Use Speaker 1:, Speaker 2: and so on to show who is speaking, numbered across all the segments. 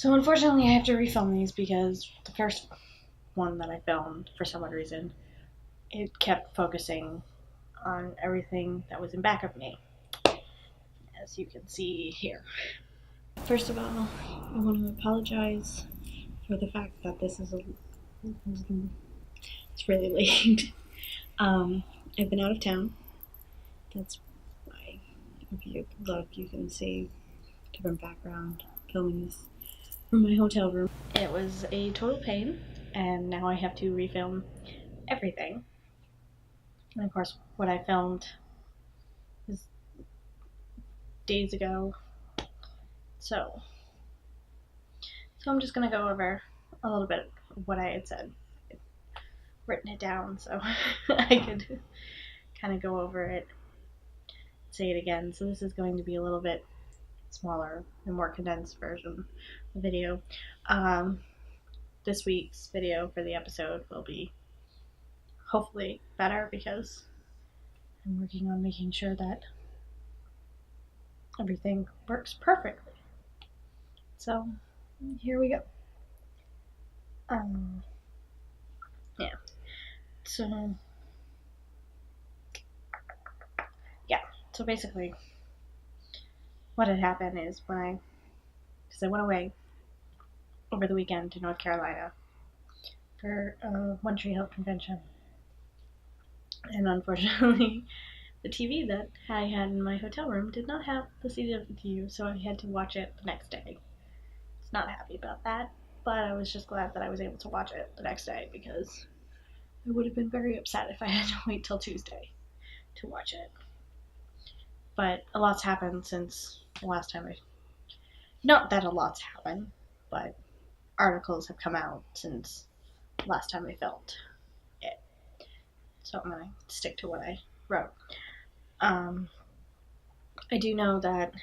Speaker 1: So unfortunately I have to refilm these because the first one that I filmed, for some odd reason, it kept focusing on everything that was in back of me, as you can see here. First of all, I want to apologize for the fact that it's really late. I've been out of town. That's why, if you look, you can see different background filming this from my hotel room. It was a total pain, and now I have to refilm everything. And of course, what I filmed was days ago. So I'm just gonna go over a little bit of what I had said. I've written it down so I could kind of go over it, say it again. So this is going to be a little bit smaller and more condensed version of the video. This week's video for the episode will be hopefully better because I'm working on making sure that everything works perfectly. So here we go. Yeah. So basically, what had happened is because I went away over the weekend to North Carolina for a One Tree Hill convention, and unfortunately, the TV that I had in my hotel room did not have the CW, so I had to watch it the next day. I was not happy about that, but I was just glad that I was able to watch it the next day because I would have been very upset if I had to wait till Tuesday to watch it. But a lot's happened since the last time not that a lot's happened, but articles have come out since last time I filmed it. So I'm going to stick to what I wrote. I do know that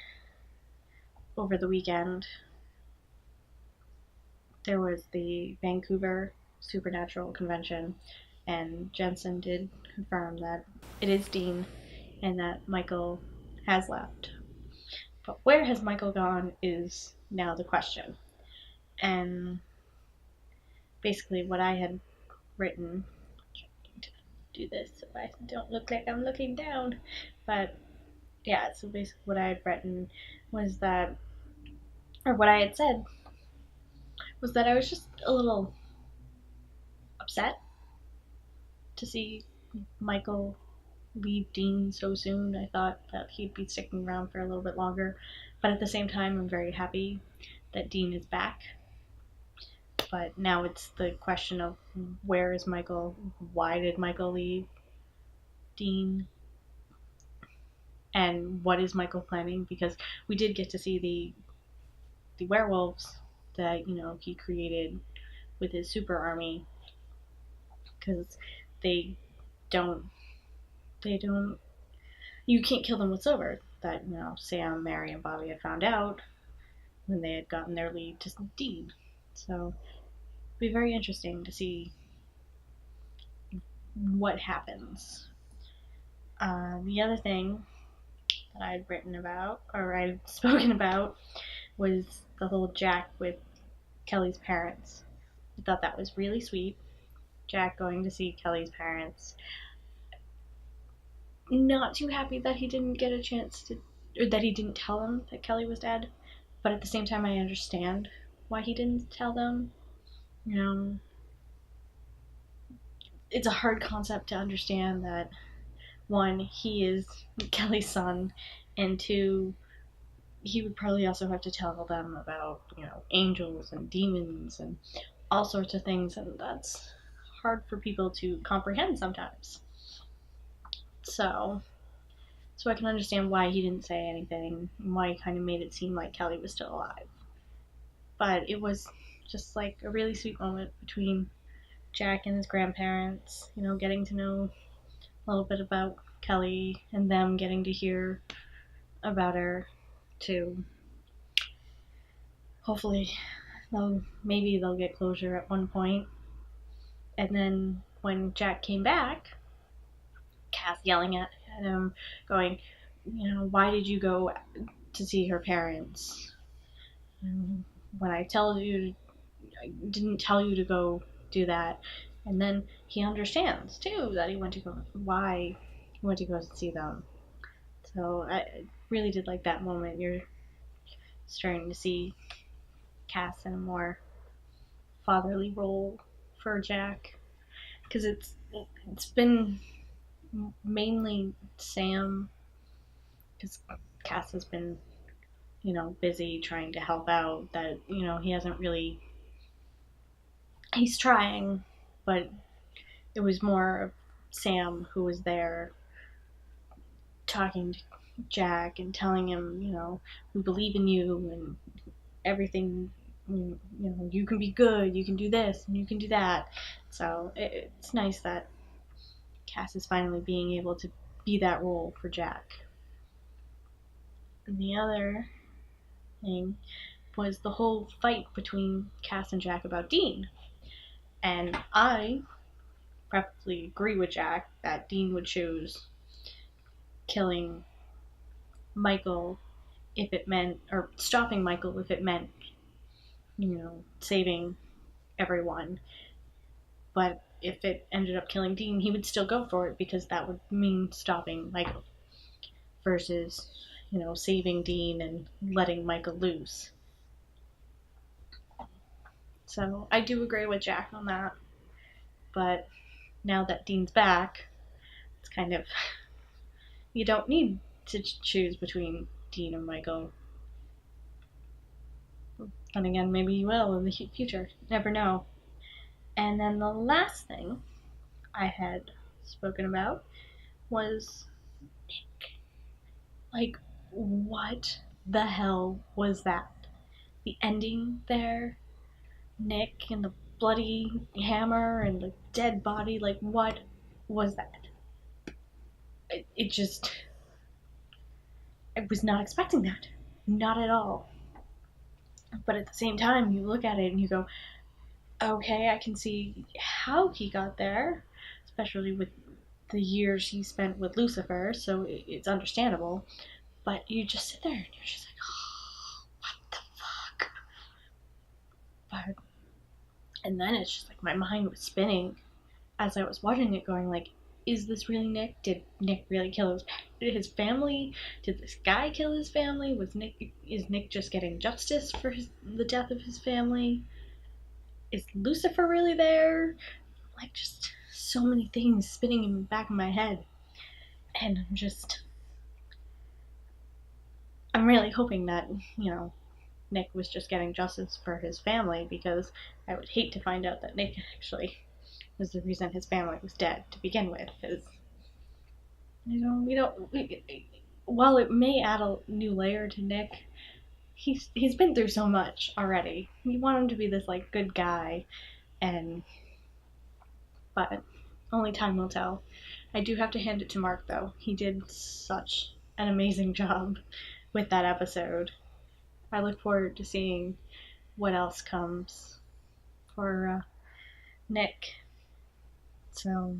Speaker 1: over the weekend there was the Vancouver Supernatural Convention, and Jensen did confirm that it is Dean and that Michael has left. But where has Michael gone is now the question. And basically what I had written, trying to do this so I don't look like I'm looking down, but yeah, so basically what I had written was that, or what I had said was that I was just a little upset to see Michael leave Dean so soon. I thought that he'd be sticking around for a little bit longer, but at the same time I'm very happy that Dean is back. But now it's the question of where is Michael? Why did Michael leave Dean? And what is Michael planning? Because we did get to see the werewolves that he created with his super army. Because they don't you can't kill them with silver. That Sam, Mary, and Bobby had found out when they had gotten their lead to Dean. So it'd be very interesting to see what happens. The other thing that I'd written about, or I'd spoken about, was the whole Jack with Kelly's parents. I thought that was really sweet. Jack going to see Kelly's parents. Not too happy that he didn't get a chance to, or that he didn't tell them that Kelly was dead. But at the same time, I understand why he didn't tell them. It's a hard concept to understand that, one, he is Kelly's son, and two, he would probably also have to tell them about, angels and demons and all sorts of things, and that's hard for people to comprehend sometimes. So I can understand why he didn't say anything, and why he kind of made it seem like Kelly was still alive. But it was just like a really sweet moment between Jack and his grandparents, getting to know a little bit about Kelly and them getting to hear about her too. Hopefully maybe they'll get closure at one point. And then when Jack came back, Cass yelling at him, going, why did you go to see her parents? when I I didn't tell you to go do that. And then he understands too that he went to go, why he went to go see them. So I really did like that moment. You're starting to see Cass in a more fatherly role for Jack, because it's been mainly Sam, because Cass has been, busy trying to help out, that, he hasn't really, he's trying, but it was more of Sam who was there talking to Jack and telling him, we believe in you and everything, you can be good, you can do this and you can do that. So it's nice that Cass is finally being able to be that role for Jack. And the other thing was the whole fight between Cass and Jack about Dean. And I probably agree with Jack that Dean would choose killing Michael if it meant, or stopping Michael if it meant, saving everyone. But if it ended up killing Dean, he would still go for it because that would mean stopping Michael versus, saving Dean and letting Michael loose. So I do agree with Jack on that. But now that Dean's back, it's kind of, you don't need to choose between Dean and Michael. And again, maybe you will in the future. Never know. And then the last thing I had spoken about was Nick. Like, what the hell was that? The ending there, Nick and the bloody hammer and the dead body, like, what was that? It just, I was not expecting that. Not at all. But at the same time, you look at it and you go, okay, I can see how he got there, especially with the years he spent with Lucifer, so it's understandable. But you just sit there and you're just like, oh, what the fuck? But, and then it's just like my mind was spinning as I was watching it, going like, is this really Nick? Did Nick really kill his family? Did this guy kill his family? Is Nick just getting justice for the death of his family? Is Lucifer really there? Like, just so many things spinning in the back of my head. And I'm really hoping that, Nick was just getting justice for his family, because I would hate to find out that Nick actually was the reason his family was dead to begin with. Because, while it may add a new layer to Nick, he's been through so much already. You want him to be this, like, good guy, but only time will tell. I do have to hand it to Mark, though. He did such an amazing job with that episode. I look forward to seeing what else comes for Nick. So,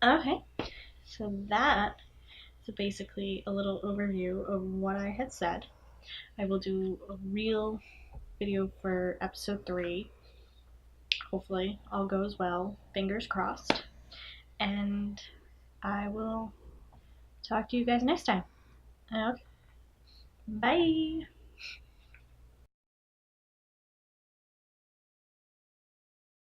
Speaker 1: okay. So that is basically a little overview of what I had said. I will do a real video for episode 3. Hopefully all goes well. Fingers crossed. And I will talk to you guys next time. Okay. Bye.